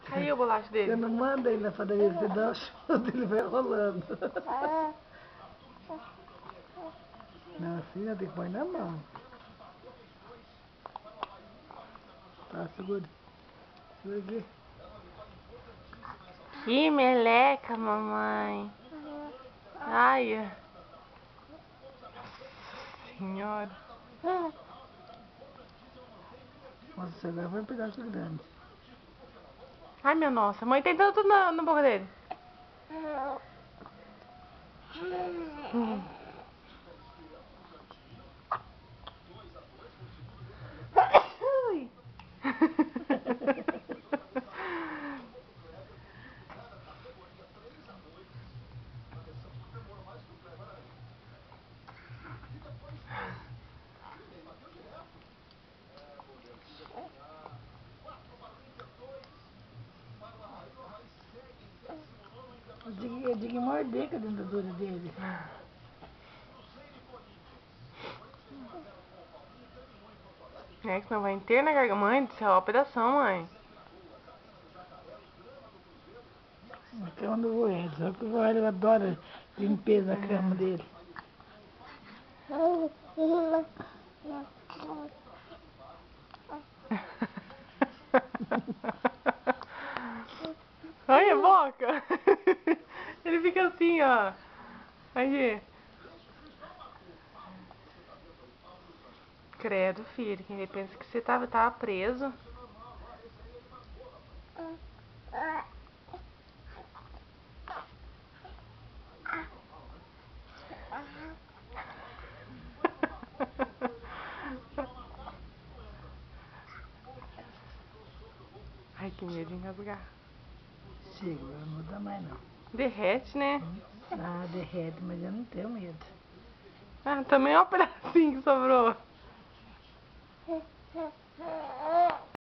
Caiu o bolacho dele. Você não manda ele na padaria, você dá o chute, ele vai rolando. Não, assim eu tenho que pôr na mão. Tá, segura. Segura aqui. Que meleca, mamãe. Ai. Senhora. Nossa, agora vai um pedaço grande. Ai, minha nossa. Mãe, tem tudo na boca dele. Ui. Eu digo que morder com a dentadura dele. É que não vai inteiro na garganta. Mãe do céu, ó, pedação, mãe. Na cama do Voed, só que o Voed adora limpeza na cama dele. Olha a boca. Ele fica assim, ó. Aí. Credo, filho. Quem pensa que você tava preso. Ai, que medo de engasgar. Chega, não muda mais não. Derrete, né? Ah, derrete, mas eu não tenho medo. Ah, também é um pedacinho que sobrou.